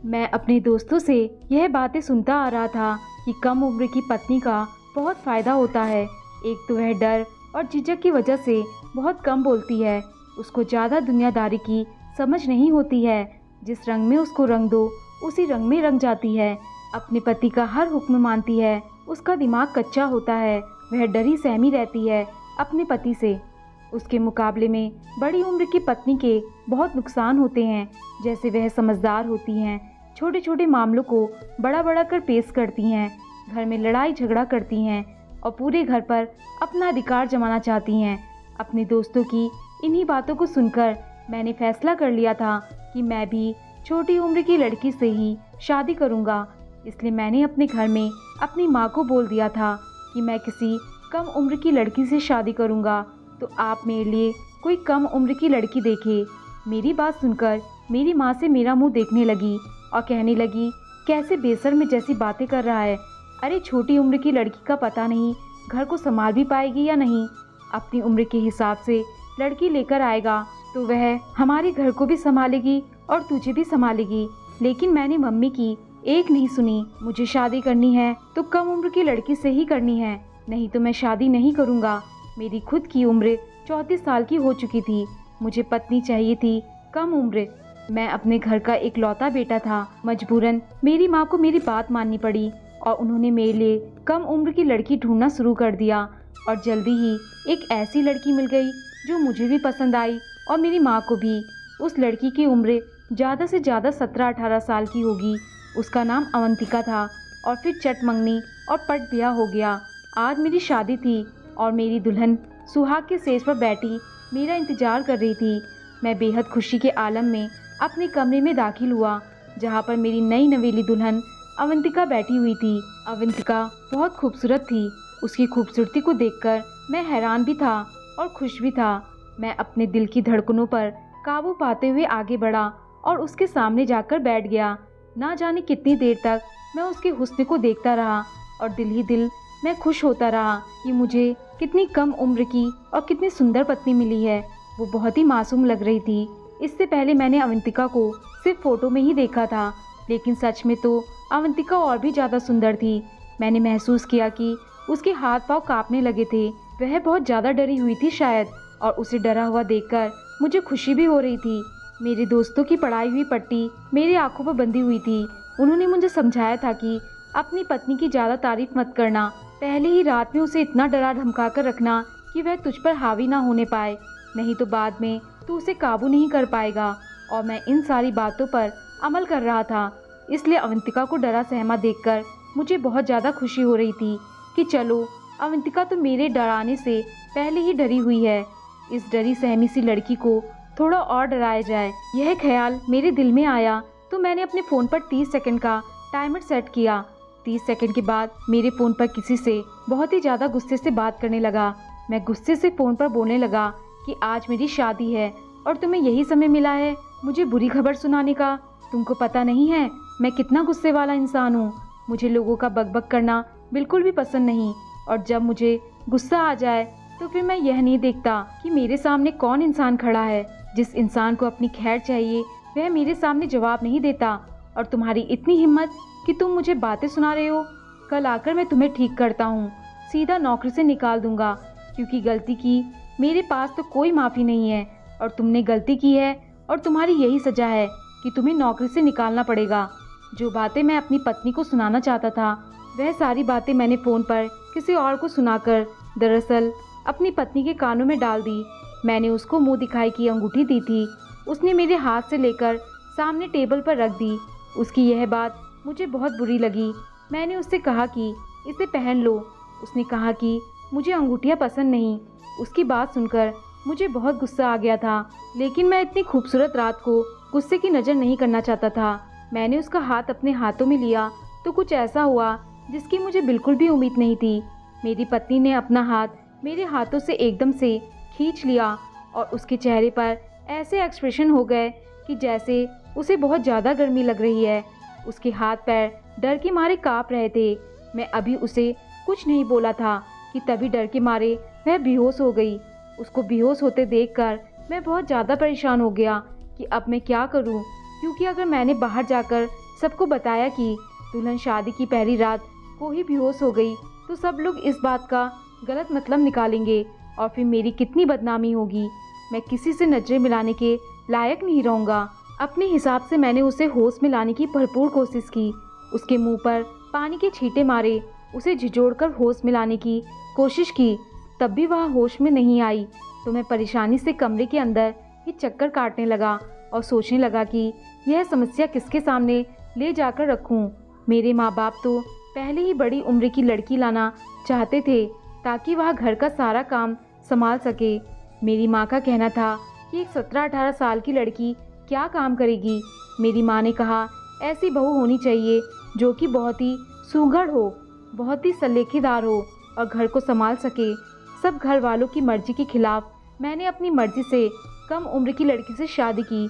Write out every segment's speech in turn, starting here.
मैं अपने दोस्तों से यह बातें सुनता आ रहा था कि कम उम्र की पत्नी का बहुत फ़ायदा होता है। एक तो वह डर और झिझक की वजह से बहुत कम बोलती है। उसको ज़्यादा दुनियादारी की समझ नहीं होती है। जिस रंग में उसको रंग दो उसी रंग में रंग जाती है। अपने पति का हर हुक्म मानती है। उसका दिमाग कच्चा होता है। वह डरी सहमी रहती है अपने पति से। उसके मुकाबले में बड़ी उम्र की पत्नी के बहुत नुकसान होते हैं। जैसे वह समझदार होती हैं, छोटे छोटे मामलों को बड़ा बड़ा कर पेश करती हैं, घर में लड़ाई झगड़ा करती हैं और पूरे घर पर अपना अधिकार जमाना चाहती हैं। अपने दोस्तों की इन्हीं बातों को सुनकर मैंने फैसला कर लिया था कि मैं भी छोटी उम्र की लड़की से ही शादी करूंगा। इसलिए मैंने अपने घर में अपनी माँ को बोल दिया था कि मैं किसी कम उम्र की लड़की से शादी करूंगा, तो आप मेरे लिए कोई कम उम्र की लड़की देखे। मेरी बात सुनकर मेरी माँ से मेरा मुंह देखने लगी और कहने लगी, कैसे बेशर्म जैसी बातें कर रहा है। अरे छोटी उम्र की लड़की का पता नहीं घर को संभाल भी पाएगी या नहीं। अपनी उम्र के हिसाब से लड़की लेकर आएगा तो वह हमारे घर को भी संभालेगी और तुझे भी संभालेगी। लेकिन मैंने मम्मी की एक नहीं सुनी। मुझे शादी करनी है तो कम उम्र की लड़की से ही करनी है, नहीं तो मैं शादी नहीं करूँगा। मेरी खुद की उम्र 34 साल की हो चुकी थी। मुझे पत्नी चाहिए थी कम उम्र। मैं अपने घर का एक लौता बेटा था। मजबूरन मेरी माँ को मेरी बात माननी पड़ी और उन्होंने मेरे लिए कम उम्र की लड़की ढूंढना शुरू कर दिया। और जल्दी ही एक ऐसी लड़की मिल गई जो मुझे भी पसंद आई और मेरी माँ को भी। उस लड़की की उम्र ज़्यादा से ज़्यादा 17-18 साल की होगी। उसका नाम अवंतिका था। और फिर चट मंगनी और पट ब्याह हो गया। आज मेरी शादी थी और मेरी दुल्हन सुहाग के सेज पर बैठी मेरा इंतजार कर रही थी। मैं बेहद खुशी के आलम में अपने कमरे में दाखिल हुआ, जहाँ पर मेरी नई नवेली दुल्हन अवंतिका बैठी हुई थी। अवंतिका बहुत खूबसूरत थी। उसकी खूबसूरती को देखकर मैं हैरान भी था और खुश भी था। मैं अपने दिल की धड़कनों पर काबू पाते हुए आगे बढ़ा और उसके सामने जाकर बैठ गया। ना जाने कितनी देर तक मैं उसके हुस्न को देखता रहा और दिल ही दिल मैं खुश होता रहा कि मुझे कितनी कम उम्र की और कितनी सुंदर पत्नी मिली है। वो बहुत ही मासूम लग रही थी। इससे पहले मैंने अवंतिका को सिर्फ फोटो में ही देखा था, लेकिन सच में तो अवंतिका और भी ज़्यादा सुंदर थी। मैंने महसूस किया कि उसके हाथ पांव कांपने लगे थे। वह बहुत ज़्यादा डरी हुई थी शायद, और उसे डरा हुआ देखकर मुझे खुशी भी हो रही थी। मेरे दोस्तों की पढ़ाई हुई पट्टी मेरी आंखों पर बंधी हुई थी। उन्होंने मुझे समझाया था कि अपनी पत्नी की ज़्यादा तारीफ मत करना। पहले ही रात में उसे इतना डरा धमका कर रखना कि वह तुझ पर हावी ना होने पाए, नहीं तो बाद में तू उसे काबू नहीं कर पाएगा। और मैं इन सारी बातों पर अमल कर रहा था। इसलिए अवंतिका को डरा सहमा देखकर मुझे बहुत ज़्यादा खुशी हो रही थी कि चलो, अवंतिका तो मेरे डराने से पहले ही डरी हुई है। इस डरी सहमी सी लड़की को थोड़ा और डराया जाए। यह ख्याल मेरे दिल में आया तो मैंने अपने फ़ोन पर 30 सेकंड का टाइमर सेट किया। 30 सेकंड के बाद मेरे फ़ोन पर किसी से बहुत ही ज़्यादा गुस्से से बात करने लगा। मैं गुस्से से फ़ोन पर बोलने लगा कि आज मेरी शादी है और तुम्हें यही समय मिला है मुझे बुरी खबर सुनाने का। तुमको पता नहीं है मैं कितना गुस्से वाला इंसान हूँ। मुझे लोगों का बकबक करना बिल्कुल भी पसंद नहीं, और जब मुझे गुस्सा आ जाए तो फिर मैं यह नहीं देखता कि मेरे सामने कौन इंसान खड़ा है। जिस इंसान को अपनी खैर चाहिए वह मेरे सामने जवाब नहीं देता, और तुम्हारी इतनी हिम्मत कि तुम मुझे बातें सुना रहे हो। कल आकर मैं तुम्हें ठीक करता हूँ, सीधा नौकरी से निकाल दूंगा, क्योंकि गलती की मेरे पास तो कोई माफ़ी नहीं है और तुमने गलती की है और तुम्हारी यही सज़ा है कि तुम्हें नौकरी से निकालना पड़ेगा। जो बातें मैं अपनी पत्नी को सुनाना चाहता था वह सारी बातें मैंने फ़ोन पर किसी और को सुनाकर दरअसल अपनी पत्नी के कानों में डाल दी। मैंने उसको मुंह दिखाई की अंगूठी दी थी। उसने मेरे हाथ से लेकर सामने टेबल पर रख दी। उसकी यह बात मुझे बहुत बुरी लगी। मैंने उससे कहा कि इसे पहन लो। उसने कहा कि मुझे अंगूठियाँ पसंद नहीं। उसकी बात सुनकर मुझे बहुत गुस्सा आ गया था, लेकिन मैं इतनी खूबसूरत रात को गुस्से की नज़र नहीं करना चाहता था। मैंने उसका हाथ अपने हाथों में लिया तो कुछ ऐसा हुआ जिसकी मुझे बिल्कुल भी उम्मीद नहीं थी। मेरी पत्नी ने अपना हाथ मेरे हाथों से एकदम से खींच लिया और उसके चेहरे पर ऐसे एक्सप्रेशन हो गए कि जैसे उसे बहुत ज़्यादा गर्मी लग रही है। उसके हाथ पैर डर के मारे काँप रहे थे। मैं अभी उसे कुछ नहीं बोला था कि तभी डर के मारे वह बेहोश हो गई। उसको बेहोश होते देखकर मैं बहुत ज़्यादा परेशान हो गया कि अब मैं क्या करूं, क्योंकि अगर मैंने बाहर जाकर सबको बताया कि दुल्हन शादी की पहली रात को ही बेहोश हो गई तो सब लोग इस बात का गलत मतलब निकालेंगे और फिर मेरी कितनी बदनामी होगी। मैं किसी से नजरें मिलाने के लायक नहीं रहूँगा। अपने हिसाब से मैंने उसे होश में लाने की भरपूर कोशिश की। उसके मुंह पर पानी के छींटे मारे, उसे झिझोड़कर होश में लाने की कोशिश की, तब भी वह होश में नहीं आई। तो मैं परेशानी से कमरे के अंदर ही चक्कर काटने लगा और सोचने लगा कि यह समस्या किसके सामने ले जाकर रखूं। मेरे माँ बाप तो पहले ही बड़ी उम्र की लड़की लाना चाहते थे ताकि वह घर का सारा काम संभाल सके। मेरी माँ का कहना था कि एक 17-18 साल की लड़की क्या काम करेगी। मेरी माँ ने कहा ऐसी बहू होनी चाहिए जो कि बहुत ही सुघड़ हो, बहुत ही सलीकेदार हो और घर को संभाल सके। सब घर वालों की मर्जी के खिलाफ मैंने अपनी मर्जी से कम उम्र की लड़की से शादी की।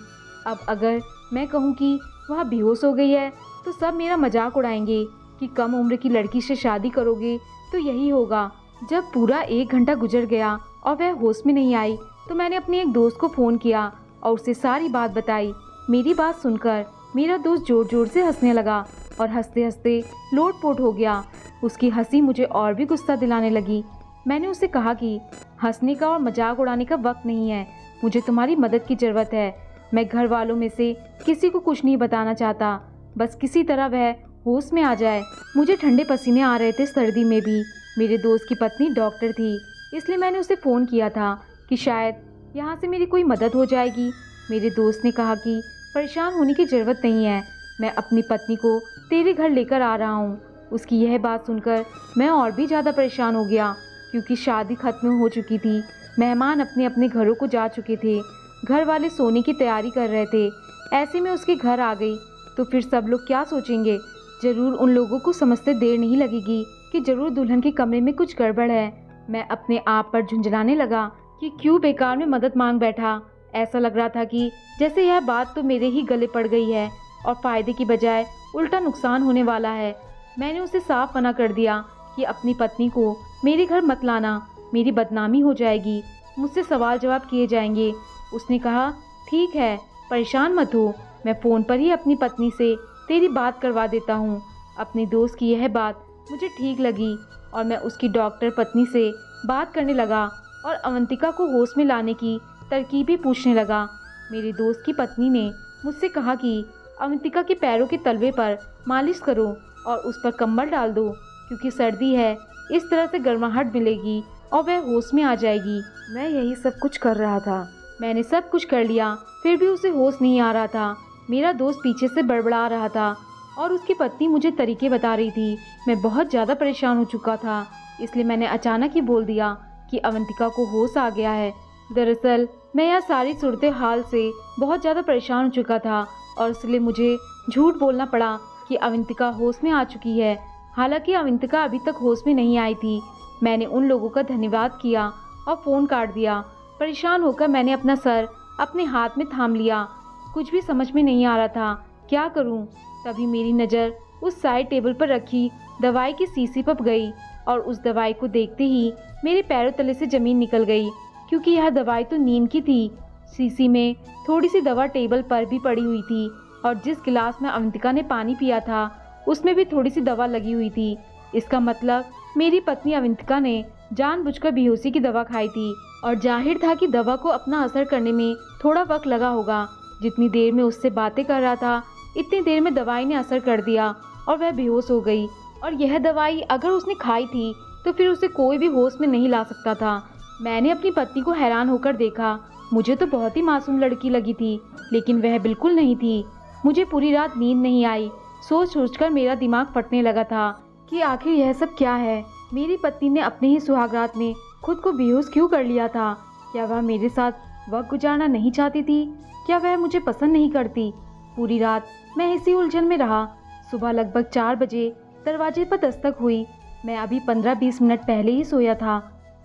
अब अगर मैं कहूँ कि वह बेहोश हो गई है तो सब मेरा मजाक उड़ाएंगे कि कम उम्र की लड़की से शादी करोगे तो यही होगा। जब पूरा 1 घंटा गुजर गया और वह होश में नहीं आई तो मैंने अपने एक दोस्त को फ़ोन किया और उसे सारी बात बताई। मेरी बात सुनकर मेरा दोस्त ज़ोर ज़ोर से हंसने लगा और हंसते हंसते लोटपोट हो गया। उसकी हंसी मुझे और भी गुस्सा दिलाने लगी। मैंने उसे कहा कि हंसने का और मजाक उड़ाने का वक्त नहीं है, मुझे तुम्हारी मदद की ज़रूरत है। मैं घर वालों में से किसी को कुछ नहीं बताना चाहता, बस किसी तरह वह होश में आ जाए। मुझे ठंडे पसीने आ रहे थे सर्दी में भी। मेरे दोस्त की पत्नी डॉक्टर थी, इसलिए मैंने उसे फ़ोन किया था कि शायद यहाँ से मेरी कोई मदद हो जाएगी। मेरे दोस्त ने कहा कि परेशान होने की ज़रूरत नहीं है, मैं अपनी पत्नी को तेरे घर लेकर आ रहा हूँ। उसकी यह बात सुनकर मैं और भी ज़्यादा परेशान हो गया क्योंकि शादी खत्म हो चुकी थी। मेहमान अपने अपने घरों को जा चुके थे, घर वाले सोने की तैयारी कर रहे थे। ऐसे में उसके घर आ गई तो फिर सब लोग क्या सोचेंगे। ज़रूर उन लोगों को समझते देर नहीं लगेगी कि ज़रूर दुल्हन के कमरे में कुछ गड़बड़ है। मैं अपने आप पर झुंझलाने लगा कि क्यों बेकार में मदद मांग बैठा। ऐसा लग रहा था कि जैसे यह बात तो मेरे ही गले पड़ गई है और फ़ायदे की बजाय उल्टा नुकसान होने वाला है। मैंने उसे साफ मना कर दिया कि अपनी पत्नी को मेरे घर मत लाना, मेरी बदनामी हो जाएगी, मुझसे सवाल जवाब किए जाएंगे। उसने कहा ठीक है, परेशान मत हो, मैं फ़ोन पर ही अपनी पत्नी से तेरी बात करवा देता हूँ। अपने दोस्त की यह बात मुझे ठीक लगी और मैं उसकी डॉक्टर पत्नी से बात करने लगा और अवंतिका को होश में लाने की तरकीबें पूछने लगा। मेरे दोस्त की पत्नी ने मुझसे कहा कि अवंतिका के पैरों के तलवे पर मालिश करो और उस पर कंबल डाल दो क्योंकि सर्दी है, इस तरह से गर्माहट मिलेगी और वह होश में आ जाएगी। मैं यही सब कुछ कर रहा था। मैंने सब कुछ कर लिया, फिर भी उसे होश नहीं आ रहा था। मेरा दोस्त पीछे से बड़बड़ा रहा था और उसकी पत्नी मुझे तरीके बता रही थी। मैं बहुत ज़्यादा परेशान हो चुका था, इसलिए मैंने अचानक ही बोल दिया कि अवंतिका को होश आ गया है। दरअसल मैं यह सारी सूरत हाल से बहुत ज़्यादा परेशान हो चुका था और इसलिए मुझे झूठ बोलना पड़ा कि अवंतिका होश में आ चुकी है। हालांकि अवंतिका अभी तक होश में नहीं आई थी। मैंने उन लोगों का धन्यवाद किया और फ़ोन काट दिया। परेशान होकर मैंने अपना सर अपने हाथ में थाम लिया। कुछ भी समझ में नहीं आ रहा था क्या करूं। तभी मेरी नज़र उस साइड टेबल पर रखी दवाई की शीशी पर गई और उस दवाई को देखते ही मेरे पैरों तले से ज़मीन निकल गई क्योंकि यह दवाई तो नींद की थी। शीशी में थोड़ी सी दवा टेबल पर भी पड़ी हुई थी और जिस गिलास में अवंतिका ने पानी पिया था उसमें भी थोड़ी सी दवा लगी हुई थी। इसका मतलब मेरी पत्नी अवंतिका ने जानबूझकर बेहोशी की दवा खाई थी और जाहिर था कि दवा को अपना असर करने में थोड़ा वक्त लगा होगा। जितनी देर में उससे बातें कर रहा था इतनी देर में दवाई ने असर कर दिया और वह बेहोश हो गई। और यह दवाई अगर उसने खाई थी तो फिर उसे कोई भी होश में नहीं ला सकता था। मैंने अपनी पत्नी को हैरान होकर देखा। मुझे तो बहुत ही मासूम लड़की लगी थी लेकिन वह बिल्कुल नहीं थी। मुझे पूरी रात नींद नहीं आई। सोच सोचकर मेरा दिमाग फटने लगा था कि आखिर यह सब क्या है। मेरी पत्नी ने अपने ही सुहागरात में खुद को बेहोश क्यों कर लिया था। क्या वह मेरे साथ वक्त गुजारना नहीं चाहती थी? क्या वह मुझे पसंद नहीं करती? पूरी रात मैं इसी उलझन में रहा। सुबह लगभग 4 बजे दरवाजे पर दस्तक हुई। मैं अभी 15-20 मिनट पहले ही सोया था।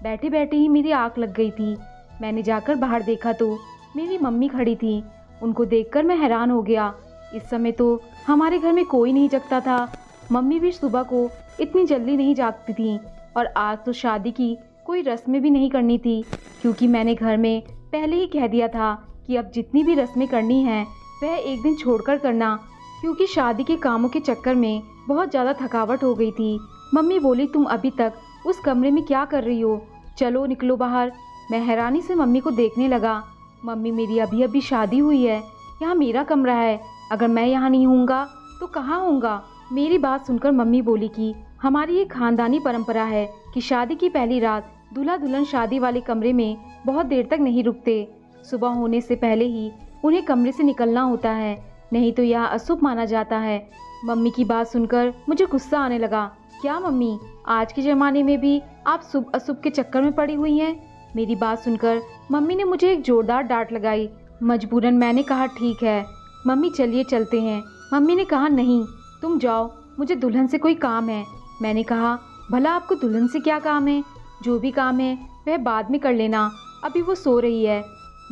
बैठे बैठे ही मेरी आँख लग गई थी। मैंने जाकर बाहर देखा तो मेरी मम्मी खड़ी थी। उनको देखकर मैं हैरान हो गया। इस समय तो हमारे घर में कोई नहीं जगता था। मम्मी भी सुबह को इतनी जल्दी नहीं जागती थी और आज तो शादी की कोई रस्में भी नहीं करनी थी क्योंकि मैंने घर में पहले ही कह दिया था कि अब जितनी भी रस्में करनी हैं वह एक दिन छोड़कर करना क्योंकि शादी के कामों के चक्कर में बहुत ज़्यादा थकावट हो गई थी। मम्मी बोली, तुम अभी तक उस कमरे में क्या कर रही हो, चलो निकलो बाहर। मैं हैरानी से मम्मी को देखने लगा। मम्मी, मेरी अभी अभी शादी हुई है, यहाँ मेरा कमरा है, अगर मैं यहाँ नहीं होऊंगा तो कहाँ होऊंगा। मेरी बात सुनकर मम्मी बोली कि हमारी ये खानदानी परंपरा है कि शादी की पहली रात दूल्हा दुल्हन शादी वाले कमरे में बहुत देर तक नहीं रुकते। सुबह होने से पहले ही उन्हें कमरे से निकलना होता है, नहीं तो यह अशुभ माना जाता है। मम्मी की बात सुनकर मुझे गुस्सा आने लगा। क्या मम्मी, आज के ज़माने में भी आप शुभ अशुभ के चक्कर में पड़ी हुई हैं? मेरी बात सुनकर मम्मी ने मुझे एक जोरदार डांट लगाई। मजबूरन मैंने कहा, ठीक है मम्मी, चलिए चलते हैं। मम्मी ने कहा, नहीं तुम जाओ, मुझे दुल्हन से कोई काम है। मैंने कहा, भला आपको दुल्हन से क्या काम है? जो भी काम है वह बाद में कर लेना, अभी वो सो रही है।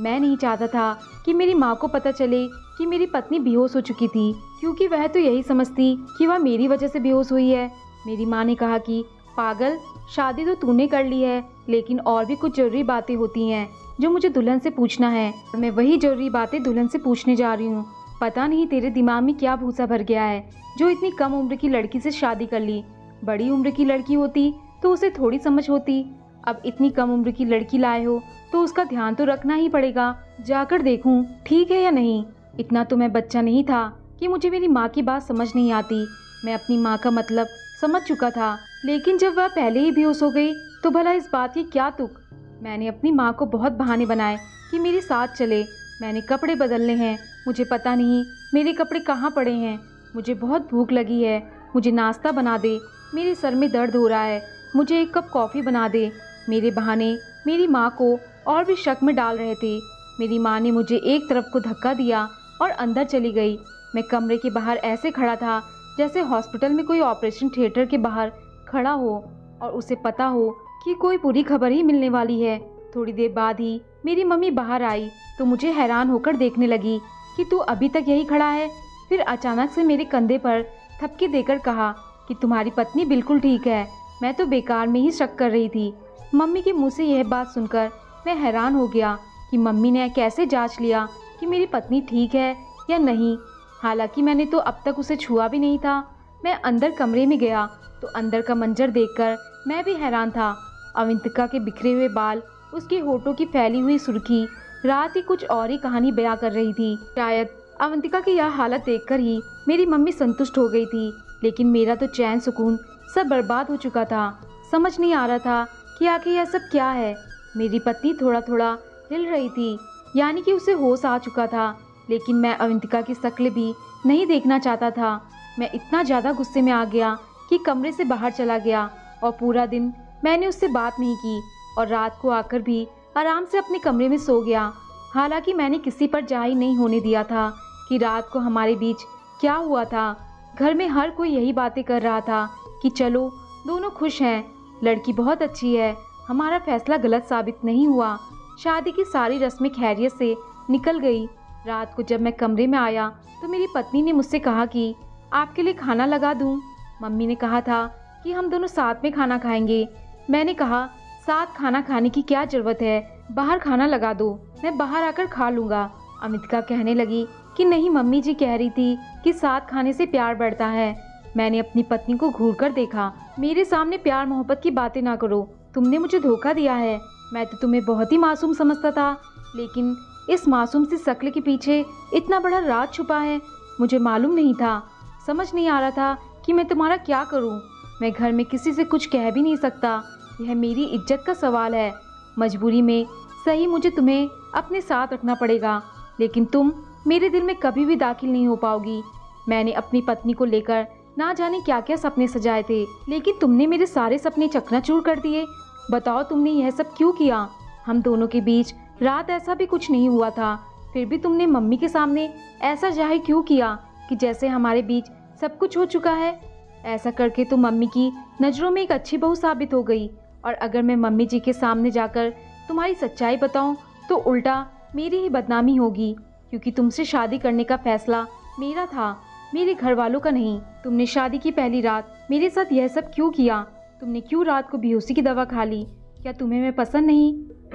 मैं नहीं चाहता था कि मेरी माँ को पता चले कि मेरी पत्नी बेहोश हो चुकी थी, क्योंकि वह तो यही समझती कि वह मेरी वजह से बेहोश हुई है। मेरी माँ ने कहा कि पागल, शादी तो तूने कर ली है, लेकिन और भी कुछ ज़रूरी बातें होती हैं जो मुझे दुल्हन से पूछना है। मैं वही ज़रूरी बातें दुल्हन से पूछने जा रही हूँ। पता नहीं तेरे दिमाग में क्या भूसा भर गया है जो इतनी कम उम्र की लड़की से शादी कर ली। बड़ी उम्र की लड़की होती तो उसे थोड़ी समझ होती। अब इतनी कम उम्र की लड़की लाए हो तो उसका ध्यान तो रखना ही पड़ेगा। जाकर देखूं ठीक है या नहीं। इतना तो मैं बच्चा नहीं था कि मुझे मेरी माँ की बात समझ नहीं आती। मैं अपनी माँ का मतलब समझ चुका था, लेकिन जब वह पहले ही बेहोश हो गई तो भला इस बात की क्या तुक। मैंने अपनी माँ को बहुत बहाने बनाए कि मेरे साथ चले। मैंने कपड़े बदलने हैं, मुझे पता नहीं मेरे कपड़े कहाँ पड़े हैं। मुझे बहुत भूख लगी है, मुझे नाश्ता बना दे। मेरे सर में दर्द हो रहा है, मुझे एक कप कॉफ़ी बना दे। मेरे बहाने मेरी माँ को और भी शक में डाल रहे थे। मेरी माँ ने मुझे एक तरफ को धक्का दिया और अंदर चली गई। मैं कमरे के बाहर ऐसे खड़ा था जैसे हॉस्पिटल में कोई ऑपरेशन थिएटर के बाहर खड़ा हो और उसे पता हो कि कोई बुरी खबर ही मिलने वाली है। थोड़ी देर बाद ही मेरी मम्मी बाहर आई तो मुझे हैरान होकर देखने लगी कि तू अभी तक यही खड़ा है। फिर अचानक से मेरे कंधे पर थपकी देकर कहा कि तुम्हारी पत्नी बिल्कुल ठीक है। मैं तो बेकार में ही शक कर रही थी। मम्मी के मुंह से यह बात सुनकर मैं हैरान हो गया कि मम्मी ने कैसे जांच लिया कि मेरी पत्नी ठीक है या नहीं। हालांकि मैंने तो अब तक उसे छुआ भी नहीं था। मैं अंदर कमरे में गया तो अंदर का मंजर देखकर मैं भी हैरान था। अवंतिका के बिखरे हुए बाल, उसके होठों की फैली हुई सुर्खी रात ही कुछ और ही कहानी बयां कर रही थी। शायद अवंतिका की यह हालत देखकर ही मेरी मम्मी संतुष्ट हो गई थी, लेकिन मेरा तो चैन सुकून सब बर्बाद हो चुका था। समझ नहीं आ रहा था कि आखिर यह सब क्या है। मेरी पत्नी थोड़ा थोड़ा हिल रही थी, यानी कि उसे होश आ चुका था, लेकिन मैं अवंतिका की शक्ल भी नहीं देखना चाहता था। मैं इतना ज़्यादा गुस्से में आ गया कि कमरे से बाहर चला गया और पूरा दिन मैंने उससे बात नहीं की और रात को आकर भी आराम से अपने कमरे में सो गया। हालांकि मैंने किसी पर जाहिर नहीं होने दिया था कि रात को हमारे बीच क्या हुआ था। घर में हर कोई यही बातें कर रहा था कि चलो दोनों खुश हैं, लड़की बहुत अच्छी है, हमारा फैसला गलत साबित नहीं हुआ। शादी की सारी रस्में खैरियत से निकल गई। रात को जब मैं कमरे में आया तो मेरी पत्नी ने मुझसे कहा कि आपके लिए खाना लगा दूं। मम्मी ने कहा था कि हम दोनों साथ में खाना खाएंगे। मैंने कहा, साथ खाना खाने की क्या ज़रूरत है, बाहर खाना लगा दो, मैं बाहर आकर खा लूँगा। अमितिका कहने लगी कि नहीं, मम्मी जी कह रही थी कि साथ खाने से प्यार बढ़ता है। मैंने अपनी पत्नी को घूर कर देखा। मेरे सामने प्यार मोहब्बत की बातें ना करो, तुमने मुझे धोखा दिया है। मैं तो तुम्हें बहुत ही मासूम समझता था, लेकिन इस मासूम सी शक्ल के पीछे इतना बड़ा राज छुपा है, मुझे मालूम नहीं था। समझ नहीं आ रहा था कि मैं तुम्हारा क्या करूं। मैं घर में किसी से कुछ कह भी नहीं सकता, यह मेरी इज्जत का सवाल है। मजबूरी में सही मुझे तुम्हें अपने साथ रखना पड़ेगा, लेकिन तुम मेरे दिल में कभी भी दाखिल नहीं हो पाओगी। मैंने अपनी पत्नी को लेकर ना जाने क्या क्या सपने सजाए थे, लेकिन तुमने मेरे सारे सपने चकनाचूर कर दिए। बताओ तुमने यह सब क्यों किया? हम दोनों के बीच रात ऐसा भी कुछ नहीं हुआ था, फिर भी तुमने मम्मी के सामने ऐसा जाहिर क्यों किया कि जैसे हमारे बीच सब कुछ हो चुका है। ऐसा करके तो मम्मी की नज़रों में एक अच्छी बहू साबित हो गई, और अगर मैं मम्मी जी के सामने जाकर तुम्हारी सच्चाई बताऊं तो उल्टा मेरी ही बदनामी होगी, क्योंकि तुमसे शादी करने का फैसला मेरा था, मेरे घर वालों का नहीं। तुमने शादी की पहली रात मेरे साथ यह सब क्यों किया? तुमने क्यों रात को बेहोशी की दवा खा ली? क्या तुम्हें मैं पसंद नहीं?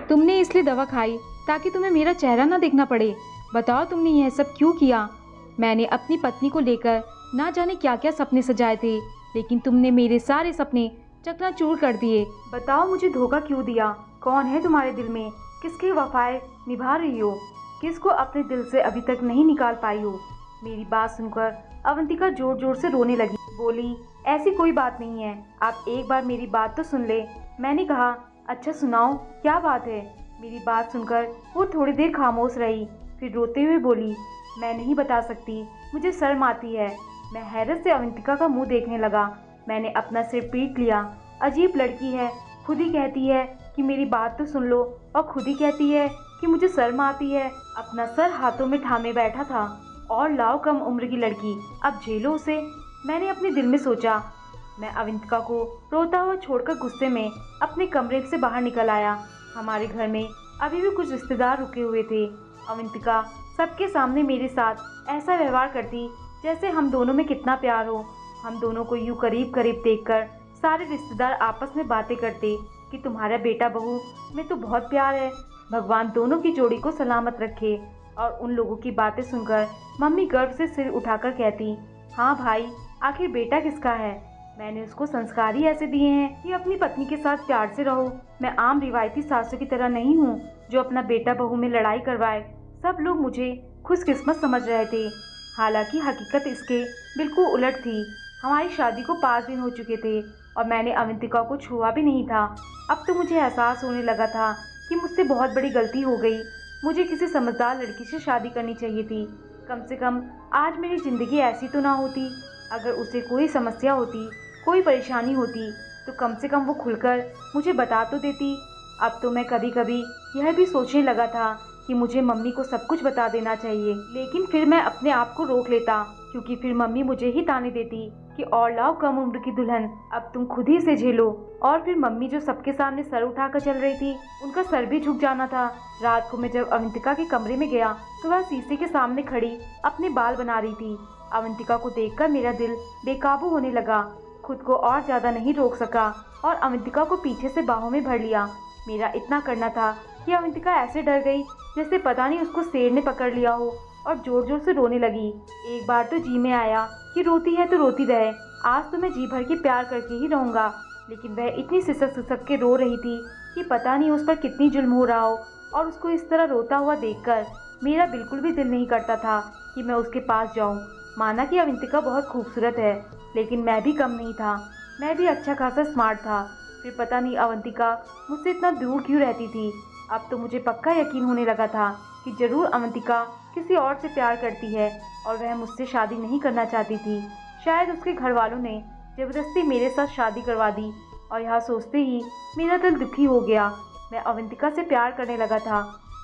तुमने इसलिए दवा खाई ताकि तुम्हें मेरा चेहरा ना देखना पड़े। बताओ तुमने यह सब क्यों किया? मैंने अपनी पत्नी को लेकर ना जाने क्या क्या सपने सजाए थे, लेकिन तुमने मेरे सारे सपने चकनाचूर कर दिए। बताओ मुझे धोखा क्यों दिया? कौन है तुम्हारे दिल में? किसकी वफाएं निभा रही हो? किसको अपने दिल से अभी तक नहीं निकाल पाई हो? मेरी बात सुनकर अवंतिका जोर जोर से रोने लगी। बोली, ऐसी कोई बात नहीं है, आप एक बार मेरी बात तो सुन ले। मैंने कहा, अच्छा सुनाओ, क्या बात है? मेरी बात सुनकर वो थोड़ी देर खामोश रही, फिर रोते हुए बोली, मैं नहीं बता सकती, मुझे शर्म आती है। मैं हैरत से अवंतिका का मुंह देखने लगा। मैंने अपना सिर पीट लिया। अजीब लड़की है, खुद ही कहती है कि मेरी बात तो सुन लो और खुद ही कहती है कि मुझे शर्म आती है। अपना सर हाथों में थामे बैठा था। और लाओ कम उम्र की लड़की, अब झेलो उसे। मैंने अपने दिल में सोचा। मैं अवंतिका को रोता हुआ छोड़कर गुस्से में अपने कमरे से बाहर निकल आया। हमारे घर में अभी भी कुछ रिश्तेदार रुके हुए थे। अवंतिका सबके सामने मेरे साथ ऐसा व्यवहार करती जैसे हम दोनों में कितना प्यार हो। हम दोनों को यूं करीब करीब देखकर सारे रिश्तेदार आपस में बातें करते कि तुम्हारा बेटा बहू में तो बहुत प्यार है, भगवान दोनों की जोड़ी को सलामत रखे। और उन लोगों की बातें सुनकर मम्मी गर्व से सिर उठाकर कहती, हाँ भाई, आखिर बेटा किसका है? मैंने उसको संस्कार ही ऐसे दिए हैं कि अपनी पत्नी के साथ प्यार से रहो। मैं आम रिवायती सासू की तरह नहीं हूँ जो अपना बेटा बहू में लड़ाई करवाए। सब लोग मुझे खुशकिस्मत समझ रहे थे, हालांकि हकीकत इसके बिल्कुल उलट थी। हमारी शादी को 5 दिन हो चुके थे और मैंने अवंतिका को छुआ भी नहीं था। अब तो मुझे एहसास होने लगा था कि मुझसे बहुत बड़ी गलती हो गई। मुझे किसी समझदार लड़की से शादी करनी चाहिए थी। कम से कम आज मेरी ज़िंदगी ऐसी तो ना होती। अगर उसे कोई समस्या होती, कोई परेशानी होती, तो कम से कम वो खुलकर मुझे बता तो देती। अब तो मैं कभी कभी यह भी सोचने लगा था कि मुझे मम्मी को सब कुछ बता देना चाहिए, लेकिन फिर मैं अपने आप को रोक लेता, क्योंकि फिर मम्मी मुझे ही ताने देती कि और लाओ कम उम्र की दुल्हन, अब तुम खुद ही से झेलो। और फिर मम्मी जो सबके सामने सर उठाकर चल रही थी, उनका सर भी झुक जाना था। रात को मैं जब अवंतिका के कमरे में गया तो वह शीशे के सामने खड़ी अपने बाल बना रही थी। अवंतिका को देखकर मेरा दिल बेकाबू होने लगा। खुद को और ज्यादा नहीं रोक सका और अवंतिका को पीछे से बाहों में भर लिया। मेरा इतना करना था कि अवंतिका ऐसे डर गई जैसे पता नहीं उसको शेर ने पकड़ लिया हो और जोर जोर से रोने लगी। एक बार तो जी में आया कि रोती है तो रोती रहे, आज तो मैं जी भर के प्यार करके ही रहूँगा। लेकिन वह इतनी सिसक सिसक के रो रही थी कि पता नहीं उस पर कितनी जुल्म हो रहा हो। और उसको इस तरह रोता हुआ देखकर मेरा बिल्कुल भी दिल नहीं करता था कि मैं उसके पास जाऊँ। माना कि अवंतिका बहुत खूबसूरत है, लेकिन मैं भी कम नहीं था। मैं भी अच्छा खासा स्मार्ट था। फिर पता नहीं अवंतिका मुझसे इतना दूर क्यों रहती थी। अब तो मुझे पक्का यकीन होने लगा था कि जरूर अवंतिका किसी और से प्यार करती है और वह मुझसे शादी नहीं करना चाहती थी। शायद उसके घर वालों ने ज़बरदस्ती मेरे साथ शादी करवा दी। और यह सोचते ही मेरा दिल दुखी हो गया। मैं अवंतिका से प्यार करने लगा था।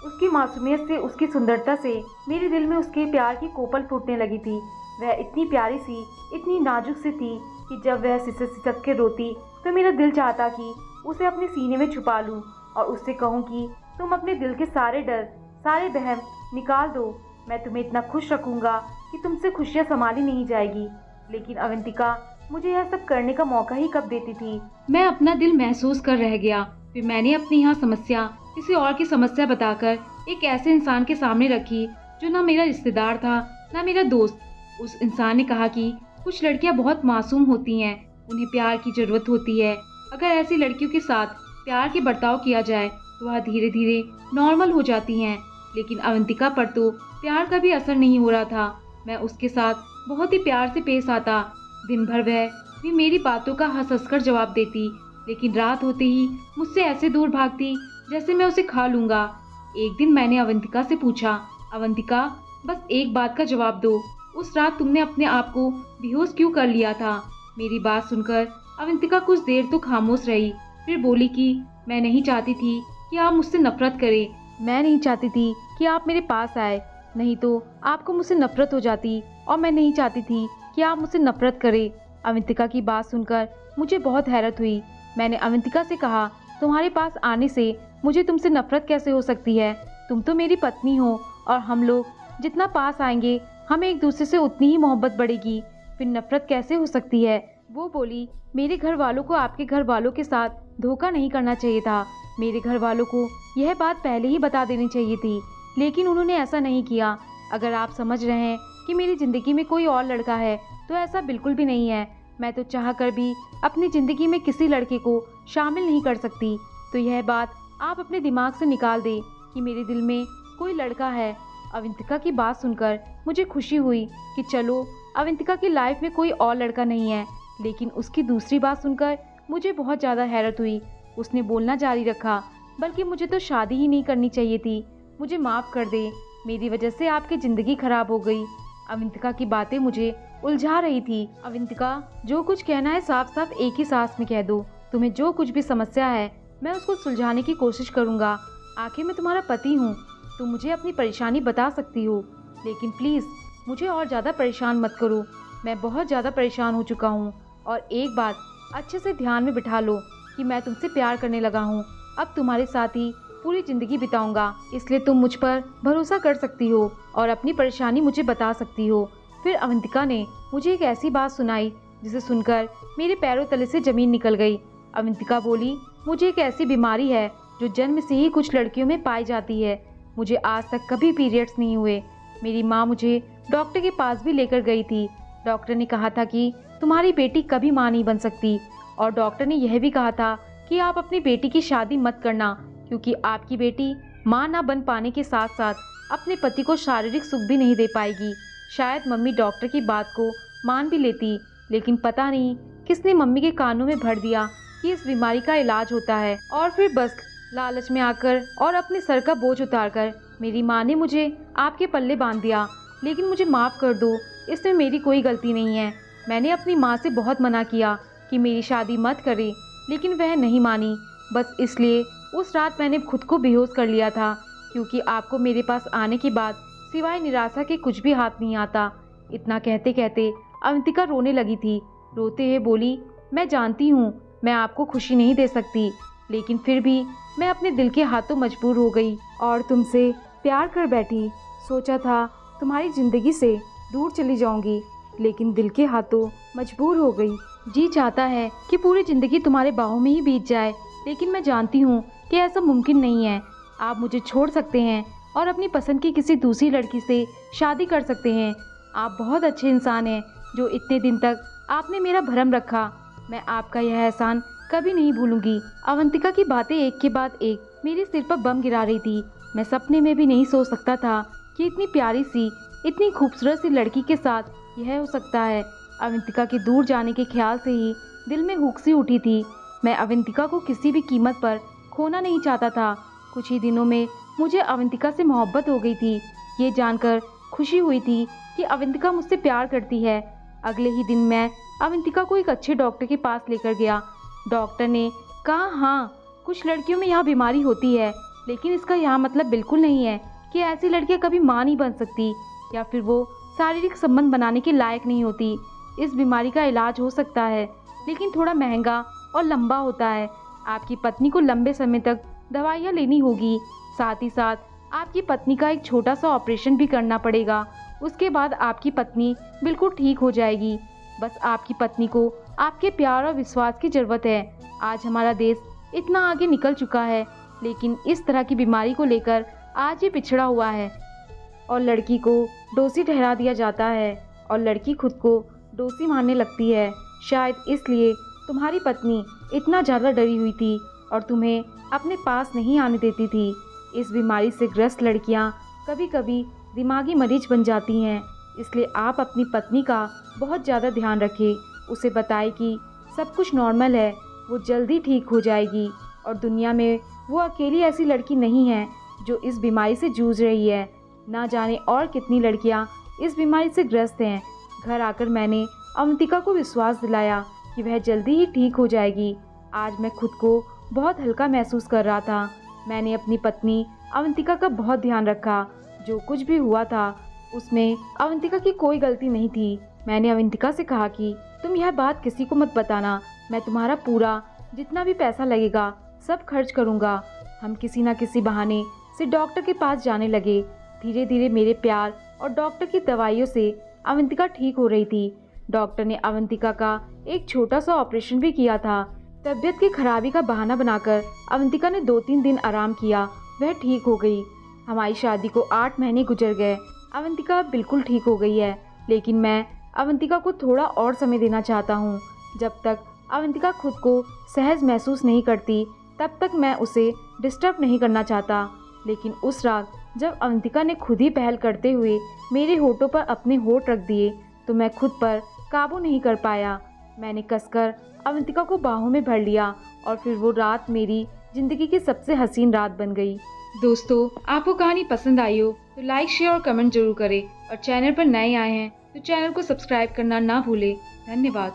उसकी मासूमियत से, उसकी सुंदरता से मेरे दिल में उसके प्यार की कोपल फूटने लगी थी। वह इतनी प्यारी सी, इतनी नाजुक सी थी कि जब वह सिसक सिसक के रोती तो मेरा दिल चाहता कि उसे अपने सीने में छुपा लूं और उससे कहूं कि तुम अपने दिल के सारे डर, सारे वहम निकाल दो। मैं तुम्हें इतना खुश रखूंगा कि तुमसे खुशियां संभाली नहीं जाएगी। लेकिन अवंतिका मुझे यह सब करने का मौका ही कब देती थी। मैं अपना दिल महसूस कर रह गया। फिर मैंने अपनी यहाँ समस्या किसी और की समस्या बताकर एक ऐसे इंसान के सामने रखी जो ना मेरा रिश्तेदार था ना मेरा दोस्त। उस इंसान ने कहा कि कुछ लड़कियां बहुत मासूम होती हैं, उन्हें प्यार की जरूरत होती है। अगर ऐसी लड़कियों के साथ प्यार के बर्ताव किया जाए तो वह धीरे धीरे नॉर्मल हो जाती हैं। लेकिन अवंतिका पर तो प्यार का भी असर नहीं हो रहा था। मैं उसके साथ बहुत ही प्यार से पेश आता। दिन भर वह भी मेरी बातों का हंस हंस कर जवाब देती, लेकिन रात होते ही मुझसे ऐसे दूर भागती जैसे मैं उसे खा लूँगा। एक दिन मैंने अवंतिका से पूछा, अवंतिका बस एक बात का जवाब दो, उस रात तुमने अपने आप को बेहोश क्यों कर लिया था? मेरी बात सुनकर अवंतिका कुछ देर तो खामोश रही, फिर बोली कि मैं नहीं चाहती थी कि आप मुझसे नफरत करें। मैं नहीं चाहती थी कि आप मेरे पास आए, नहीं तो आपको मुझसे नफरत हो जाती, और मैं नहीं चाहती थी कि आप मुझसे नफरत करें। अवंतिका की बात सुनकर मुझे बहुत हैरत हुई। मैंने अवंतिका से कहा, तुम्हारे पास आने से मुझे तुमसे नफरत कैसे हो सकती है? तुम तो मेरी पत्नी हो और हम लोग जितना पास आएंगे हमें एक दूसरे से उतनी ही मोहब्बत बढ़ेगी, फिर नफरत कैसे हो सकती है? वो बोली, मेरे घर वालों को आपके घर वालों के साथ धोखा नहीं करना चाहिए था। मेरे घर वालों को यह बात पहले ही बता देनी चाहिए थी, लेकिन उन्होंने ऐसा नहीं किया। अगर आप समझ रहे हैं कि कि मेरी ज़िंदगी में कोई और लड़का है, तो ऐसा बिल्कुल भी नहीं है। मैं तो चाह कर भी अपनी ज़िंदगी में किसी लड़के को शामिल नहीं कर सकती। तो यह बात आप अपने दिमाग से निकाल दें कि मेरे दिल में कोई लड़का है। अवंतिका की बात सुनकर मुझे खुशी हुई कि चलो अवंतिका की लाइफ में कोई और लड़का नहीं है, लेकिन उसकी दूसरी बात सुनकर मुझे बहुत ज़्यादा हैरत हुई। उसने बोलना जारी रखा, बल्कि मुझे तो शादी ही नहीं करनी चाहिए थी। मुझे माफ़ कर दे, मेरी वजह से आपकी ज़िंदगी खराब हो गई। अवंतिका की बातें मुझे उलझा रही थी। अवंतिका, जो कुछ कहना है साफ साफ एक ही सांस में कह दो। तुम्हें जो कुछ भी समस्या है मैं उसको सुलझाने की कोशिश करूँगा। आखिर मैं तुम्हारा पति हूँ, तुम मुझे अपनी परेशानी बता सकती हो, लेकिन प्लीज़ मुझे और ज़्यादा परेशान मत करो। मैं बहुत ज़्यादा परेशान हो चुका हूँ। और एक बात अच्छे से ध्यान में बिठा लो कि मैं तुमसे प्यार करने लगा हूँ। अब तुम्हारे साथ ही पूरी ज़िंदगी बिताऊंगा, इसलिए तुम मुझ पर भरोसा कर सकती हो और अपनी परेशानी मुझे बता सकती हो। फिर अवंतिका ने मुझे एक ऐसी बात सुनाई जिसे सुनकर मेरे पैरों तले से ज़मीन निकल गई। अवंतिका बोली, मुझे एक ऐसी बीमारी है जो जन्म से ही कुछ लड़कियों में पाई जाती है। मुझे आज तक कभी पीरियड्स नहीं हुए। मेरी माँ मुझे डॉक्टर के पास भी लेकर गई थी। डॉक्टर ने कहा था कि तुम्हारी बेटी कभी माँ नहीं बन सकती, और डॉक्टर ने यह भी कहा था कि आप अपनी बेटी की शादी मत करना, क्योंकि आपकी बेटी माँ ना बन पाने के साथ साथ अपने पति को शारीरिक सुख भी नहीं दे पाएगी। शायद मम्मी डॉक्टर की बात को मान भी लेती, लेकिन पता नहीं किसने मम्मी के कानों में भर दिया कि इस बीमारी का इलाज होता है। और फिर बस लालच में आकर और अपने सर का बोझ उतारकर मेरी माँ ने मुझे आपके पल्ले बांध दिया। लेकिन मुझे माफ़ कर दो, इसमें मेरी कोई गलती नहीं है। मैंने अपनी माँ से बहुत मना किया कि मेरी शादी मत करे, लेकिन वह नहीं मानी। बस इसलिए उस रात मैंने खुद को बेहोश कर लिया था, क्योंकि आपको मेरे पास आने के बाद सिवाय निराशा के कुछ भी हाथ नहीं आता। इतना कहते कहते अवंतिका रोने लगी थी। रोते हुए बोली, मैं जानती हूँ मैं आपको खुशी नहीं दे सकती, लेकिन फिर भी मैं अपने दिल के हाथों मजबूर हो गई और तुमसे प्यार कर बैठी। सोचा था तुम्हारी ज़िंदगी से दूर चली जाऊंगी, लेकिन दिल के हाथों मजबूर हो गई। जी चाहता है कि पूरी ज़िंदगी तुम्हारे बाहों में ही बीत जाए, लेकिन मैं जानती हूँ कि ऐसा मुमकिन नहीं है। आप मुझे छोड़ सकते हैं और अपनी पसंद की किसी दूसरी लड़की से शादी कर सकते हैं। आप बहुत अच्छे इंसान हैं जो इतने दिन तक आपने मेरा भरम रखा। मैं आपका यह एहसान कभी नहीं भूलूंगी। अवंतिका की बातें एक के बाद एक मेरे सिर पर बम गिरा रही थी। मैं सपने में भी नहीं सोच सकता था कि इतनी प्यारी सी, इतनी खूबसूरत सी लड़की के साथ यह हो सकता है। अवंतिका के दूर जाने के ख्याल से ही दिल में हुक सी उठी थी। मैं अवंतिका को किसी भी कीमत पर खोना नहीं चाहता था। कुछ ही दिनों में मुझे अवंतिका से मोहब्बत हो गई थी। ये जानकर खुशी हुई थी कि अवंतिका मुझसे प्यार करती है। अगले ही दिन मैं अवंतिका को एक अच्छे डॉक्टर के पास लेकर गया। डॉक्टर ने कहा, हाँ, कुछ लड़कियों में यह बीमारी होती है, लेकिन इसका यह मतलब बिल्कुल नहीं है कि ऐसी लड़कियां कभी माँ नहीं बन सकती या फिर वो शारीरिक संबंध बनाने के लायक नहीं होती। इस बीमारी का इलाज हो सकता है, लेकिन थोड़ा महंगा और लंबा होता है। आपकी पत्नी को लंबे समय तक दवाइयाँ लेनी होगी। साथ ही साथ आपकी पत्नी का एक छोटा सा ऑपरेशन भी करना पड़ेगा। उसके बाद आपकी पत्नी बिल्कुल ठीक हो जाएगी। बस आपकी पत्नी को आपके प्यार और विश्वास की ज़रूरत है। आज हमारा देश इतना आगे निकल चुका है, लेकिन इस तरह की बीमारी को लेकर आज ये पिछड़ा हुआ है और लड़की को दोषी ठहरा दिया जाता है और लड़की खुद को दोषी मानने लगती है। शायद इसलिए तुम्हारी पत्नी इतना ज़्यादा डरी हुई थी और तुम्हें अपने पास नहीं आने देती थी। इस बीमारी से ग्रस्त लड़कियां कभी कभी दिमागी मरीज बन जाती हैं, इसलिए आप अपनी पत्नी का बहुत ज़्यादा ध्यान रखें। उसे बताएं कि सब कुछ नॉर्मल है, वो जल्दी ठीक हो जाएगी और दुनिया में वो अकेली ऐसी लड़की नहीं है जो इस बीमारी से जूझ रही है। ना जाने और कितनी लड़कियां इस बीमारी से ग्रस्त हैं। घर आकर मैंने अवंतिका को विश्वास दिलाया कि वह जल्दी ही ठीक हो जाएगी। आज मैं खुद को बहुत हल्का महसूस कर रहा था। मैंने अपनी पत्नी अवंतिका का बहुत ध्यान रखा। जो कुछ भी हुआ था उसमें अवंतिका की कोई गलती नहीं थी। मैंने अवंतिका से कहा कि तुम यह बात किसी को मत बताना। मैं तुम्हारा पूरा जितना भी पैसा लगेगा सब खर्च करूँगा। हम किसी न किसी बहाने से डॉक्टर के पास जाने लगे। धीरे धीरे मेरे प्यार और डॉक्टर की दवाइयों से अवंतिका ठीक हो रही थी। डॉक्टर ने अवंतिका का एक छोटा सा ऑपरेशन भी किया था। तबीयत की खराबी का बहाना बनाकर अवंतिका ने 2-3 दिन आराम किया। वह ठीक हो गई। हमारी शादी को 8 महीने गुजर गए। अवंतिका बिल्कुल ठीक हो गई है, लेकिन मैं अवंतिका को थोड़ा और समय देना चाहता हूँ। जब तक अवंतिका खुद को सहज महसूस नहीं करती तब तक मैं उसे डिस्टर्ब नहीं करना चाहता। लेकिन उस रात जब अवंतिका ने खुद ही पहल करते हुए मेरे होठों पर अपने होठ रख दिए तो मैं खुद पर काबू नहीं कर पाया। मैंने कसकर अवंतिका को बाहों में भर लिया और फिर वो रात मेरी ज़िंदगी की सबसे हसीन रात बन गई। दोस्तों, आपको कहानी पसंद आई हो तो लाइक, शेयर और कमेंट जरूर करें और चैनल पर नए आए हैं तो चैनल को सब्सक्राइब करना ना भूलें। धन्यवाद।